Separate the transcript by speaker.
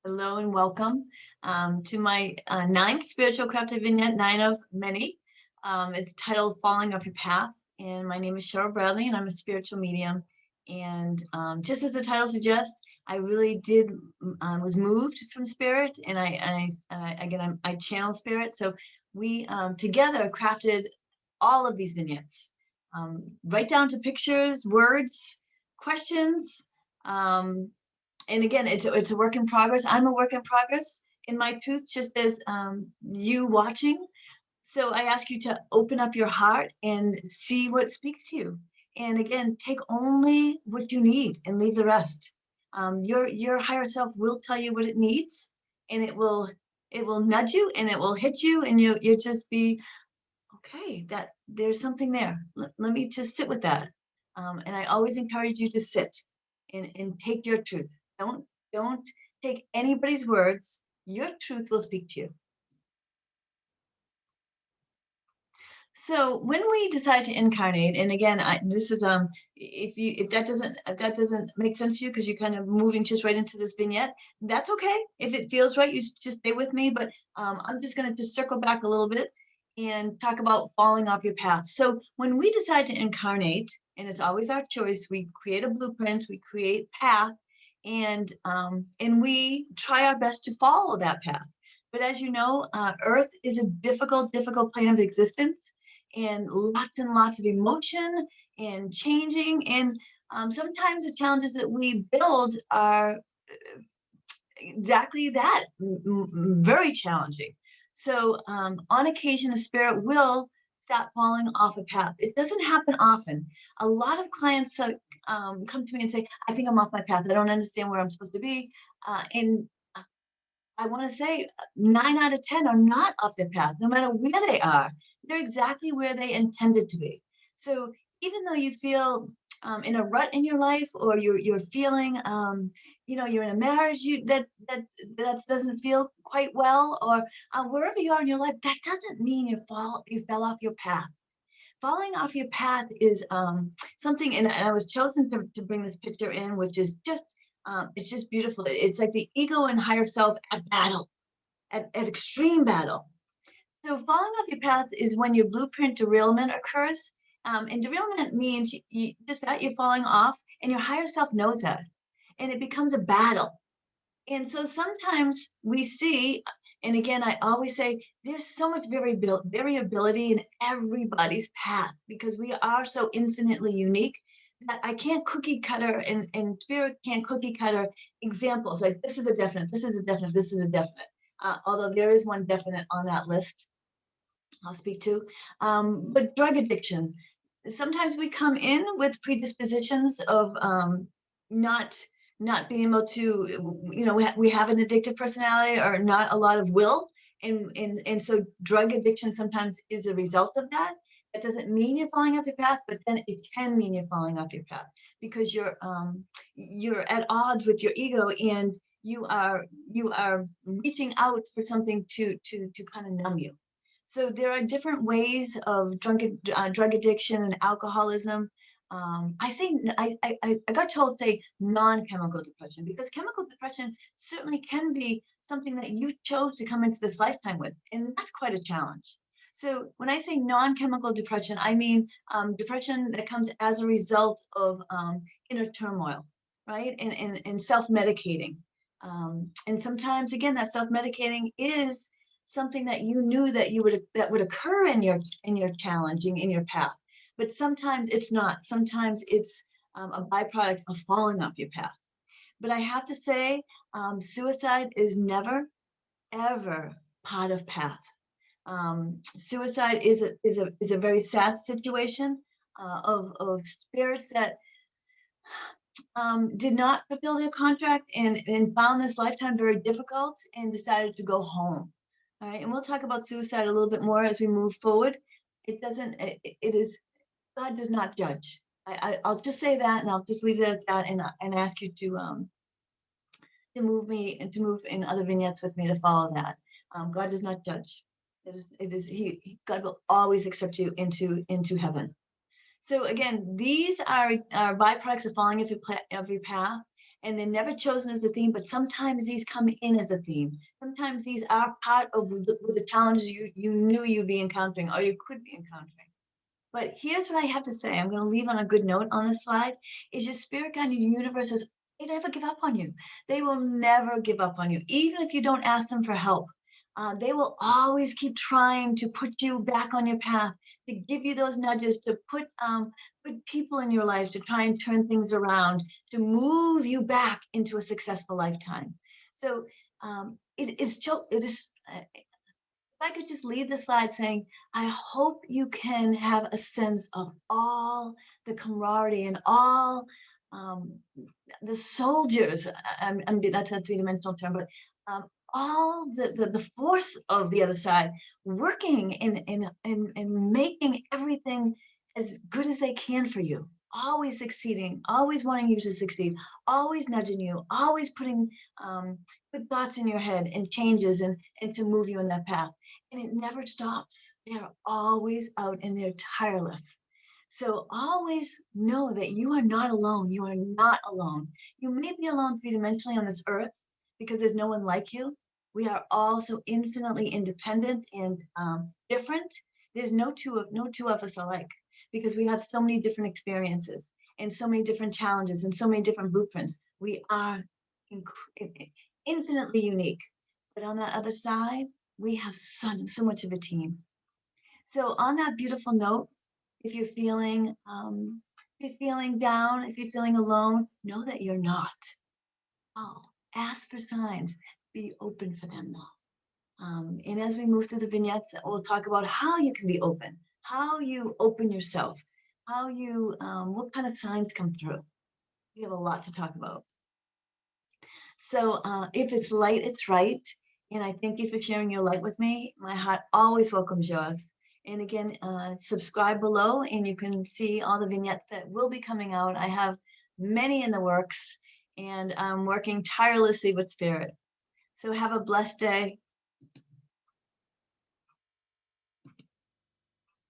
Speaker 1: Hello and welcome to my ninth spiritual crafted vignette, nine of many. It's titled Falling Off Your Path. And my name is Cheryl Bradley, and I'm a spiritual medium. And just as the title suggests, I really was moved from spirit, and I channel spirit. So we together crafted all of these vignettes, right down to pictures, words, questions. And again, it's a work in progress. I'm a work in progress in my truth, just as you watching. So I ask you to open up your heart and see what speaks to you. And again, take only what you need and leave the rest. Your higher self will tell you what it needs, and it will nudge you and it will hit you, and you'll just be okay. That there's something there. Let me just sit with that. And I always encourage you to sit and take your truth. Don't take anybody's words. Your truth will speak to you. So when we decide to incarnate, and again, this is if that doesn't make sense to you because you're kind of moving just right into this vignette, that's okay. If it feels right, you just stay with me. But I'm just going to just circle back a little bit and talk about falling off your path. So when we decide to incarnate, and it's always our choice, we create a blueprint, we create path, and we try our best to follow that path. But as you know, Earth is a difficult plane of existence, and lots of emotion and changing. And sometimes the challenges that we build are exactly that, very challenging. So on occasion, a spirit will stop falling off a path. It doesn't happen often. A lot of clients come to me and say, I think I'm off my path. I don't understand where I'm supposed to be. And I want to say 9 out of 10 are not off their path, no matter where they are. They're exactly where they intended to be. So even though you feel in a rut in your life, or you're feeling, you're in a marriage that doesn't feel quite well, or wherever you are in your life, that doesn't mean you fell off your path. Falling off your path is something, and I was chosen to bring this picture in, which is just it's just beautiful. It's like the ego and higher self at battle, at extreme battle. So falling off your path is when your blueprint derailment occurs. And derailment means just that you're falling off, and your higher self knows that. And it becomes a battle. And so sometimes we see, and again, I always say there's so much variability in everybody's path, because we are so infinitely unique that I can't cookie cutter, and spirit can't cookie cutter examples like this is a definite, this is a definite, this is a definite. Although there is one definite on that list I'll speak to. But drug addiction, sometimes we come in with predispositions of not not being able to, we have an addictive personality or not a lot of will, and so drug addiction sometimes is a result of that. That doesn't mean you're falling off your path, but then it can mean you're falling off your path because you're at odds with your ego, and you are reaching out for something to kind of numb you. So there are different ways of drug addiction and alcoholism. I got told to say non-chemical depression, because chemical depression certainly can be something that you chose to come into this lifetime with, and that's quite a challenge. So when I say non-chemical depression, I mean depression that comes as a result of inner turmoil, right? And self-medicating. And sometimes, again, that self-medicating is something that you knew that would occur in your challenging in your path, but sometimes it's not. Sometimes it's a byproduct of falling off your path. But I have to say, suicide is never ever part of path. Suicide is a very sad situation of spirits that did not fulfill their contract, and found this lifetime very difficult and decided to go home. All right, and we'll talk about suicide a little bit more as we move forward. It doesn't, it is, God does not judge. I'll just say that, and I'll just leave it at that, and ask you to move me and to move in other vignettes with me to follow that. God does not judge. God will always accept you into heaven. So again, these are byproducts of falling off your path, and they're never chosen as a theme, but sometimes these come in as a theme. Sometimes these are part of the challenges you knew you'd be encountering or you could be encountering. But here's what I have to say. I'm going to leave on a good note on this slide is your spirit guide and your universe is, they never give up on you. They will never give up on you, even if you don't ask them for help. They will always keep trying to put you back on your path, to give you those nudges, to put people in your life to try and turn things around, to move you back into a successful lifetime. So it is. If I could just leave the slide saying, I hope you can have a sense of all the camaraderie and all the soldiers. That's a three-dimensional term, but all the force of the other side working in making everything as good as they can for you, always succeeding, always wanting you to succeed, always nudging you, always putting good thoughts in your head and changes and to move you in that path. And it never stops. They're always out and they're tireless. So always know that you are not alone. You are not alone. You may be alone three-dimensionally on this earth because there's no one like you. We are all so infinitely independent and different. There's no two of us alike because we have so many different experiences and so many different challenges and so many different blueprints. We are infinitely unique. But on that other side, we have so much of a team. So on that beautiful note, if you're feeling down, if you're feeling alone, know that you're not. Oh, ask for signs. Be open for them though. And as we move through the vignettes, we'll talk about how you can be open, how you open yourself, how you, what kind of signs come through. We have a lot to talk about. So if it's light, it's right. And I thank you for sharing your light with me. My heart always welcomes yours. And again, subscribe below and you can see all the vignettes that will be coming out. I have many in the works and I'm working tirelessly with Spirit. So have a blessed day.